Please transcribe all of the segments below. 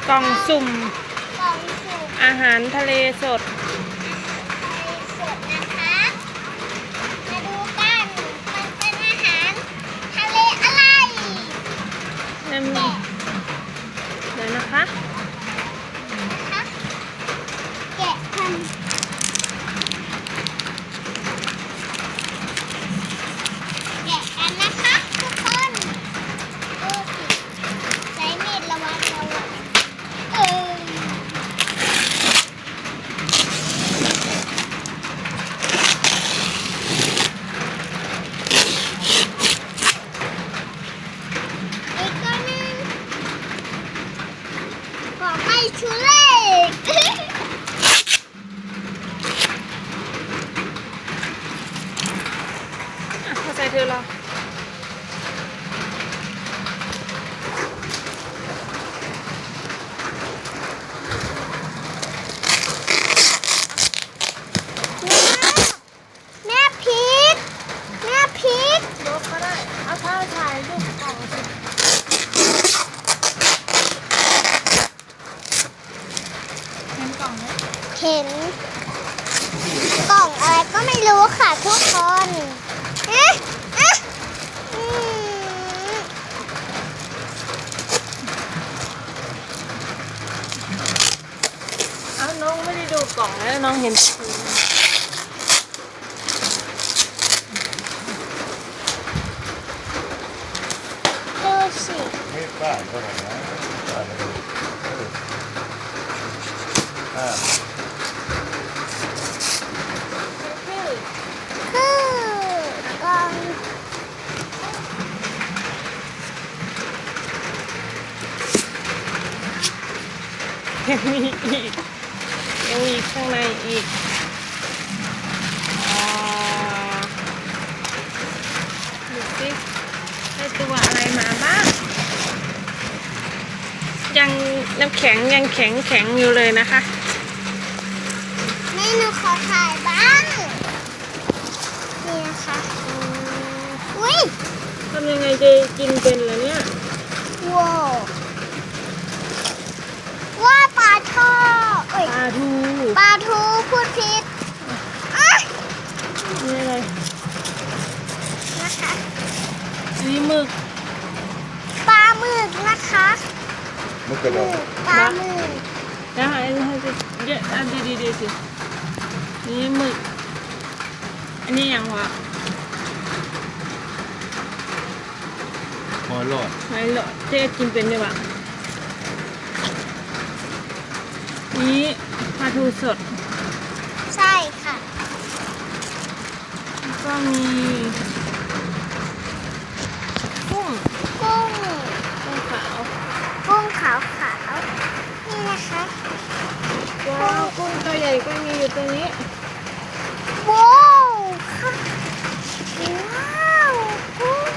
กล่องสุ่มกล่องสุ่มอาหารทะเลสดสดนะคะมาดูกันมันเป็นอาหารทะเลอะไรเดี๋ยวนะคะ แกะกันแกะกันนะคะทุกคนดูสิใช้มีดระวังอีกตัวหนึ่งบอกไม่ชุเล่เข้าใจเธอเหรอแม่พริกยกก็ได้เอาเท้าถ่ายรูปกล่องสิเห็นกล่องไหม เห็นกล่องอะไรก็ไม่รู้ค่ะทุกคนเอ๊ะอืม เอาน้องไม่ได้ดูกล่องแล้วน้องเห็นดูสิ ไม่บ้านเท่าไหร่นะบ้านเลยชื่อ คือกล่อง ยังมีอีกยังมีข้างในอีกดูสิได้ตัวอะไรมาบ้างยังน้ำแข็งยังแข็งอยู่เลยนะคะ แม่หนูขอถ่ายบ้างนี่นะคะอุ้ย ทำยังไงจะกินเป็นล่ะเนี่ย ว้าวว่าปลาทอดเอ้ย ปลาทู ปลาทูพูดผิดอ่ะ นี่อะไร นะคะ อันนี้หมึก ปลาหมึกนะคะ มุกกระโดด ปลาหมึก แล้วอันนี้จะเยอะอันดีสินี่หมึกอันนี้อย่างวะ หอยหลอด ไม่หรอกเจ๊กินเป็นดีกว่านี่ปลาทูสด ใช่ค่ะ แล้วก็มีกุ้ง กุ้ง กุ้งขาว กุ้งขาวนี่นะคะ ว้าวกุ้งตัวใหญ่ก็มีอยู่ตรงนี้ ว้าวค่ะว้าวกุ้ง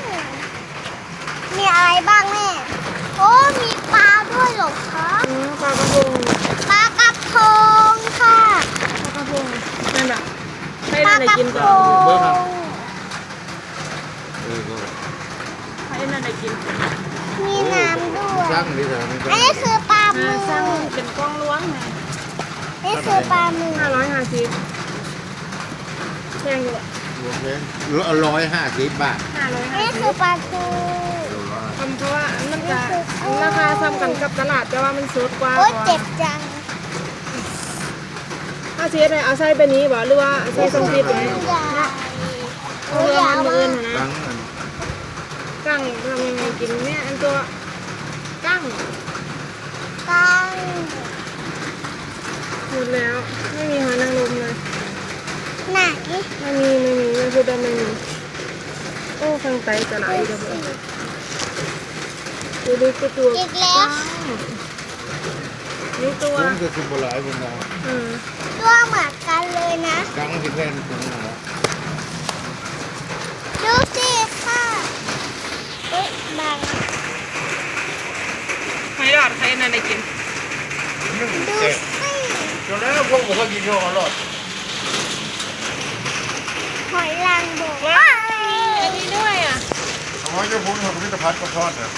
มีอะไรบ้างแม่โอ้มีปลาด้วยเหรอคะ ปลากระพง ปลากระพงค่ะ ปลากระพงนั่นแหละให้ ปลา นั่น ก ได้ ระ กิน พ ก่อน ง ก็ ให้นั่นได้กิน มีน้ำด้วย สร้างนี่เถอะ อันนี้คือปลาหมึ สร้าง ก เป็นกล้องล้วงไง นี่คือปลาหมึก 550แพงอยู่อะ รวมเลย150 บาท นี่คือปลาทู เพราะว่ามันจะราคาซ้ำกันกับตลาดแต่ว่ามันสดกว่า โอ้ยเจ็บจัง ถ้าเชียร์เอาไส้ไปนี้บ่หรือว่าไส้ทรงพิษไหม ใหญ่ เอาเรือมันมือนะ ตั้งมัน กั้งทำยังไงกินเนี่ยอันตัวกั้ง กัง หมดแล้วไม่มีหอยนางรมเลย ไหน ไม่มีไม่พูดได้ไม่มีโอ้ข้างใต้จะไหลเดี๋ยวดูตัว อีกแล้ว นี่ตัว คุ้มจะสุบหลายคนนะ ตัวเหมือนกันเลยนะ ตั้งที่แค่นี้นะ ดูสิค่ะเอ๊ะบาง หอยหลอดใครน่าได้กิน ดูสิ จนแล้วพวกผมก็กินข้าวหอยหลอด หอยลางบก ว้าวอันนี้ด้วยอ่ะ หอยเจ้าพุ้งทำพิพิธภัณฑ์ก็ทอดเนี่ย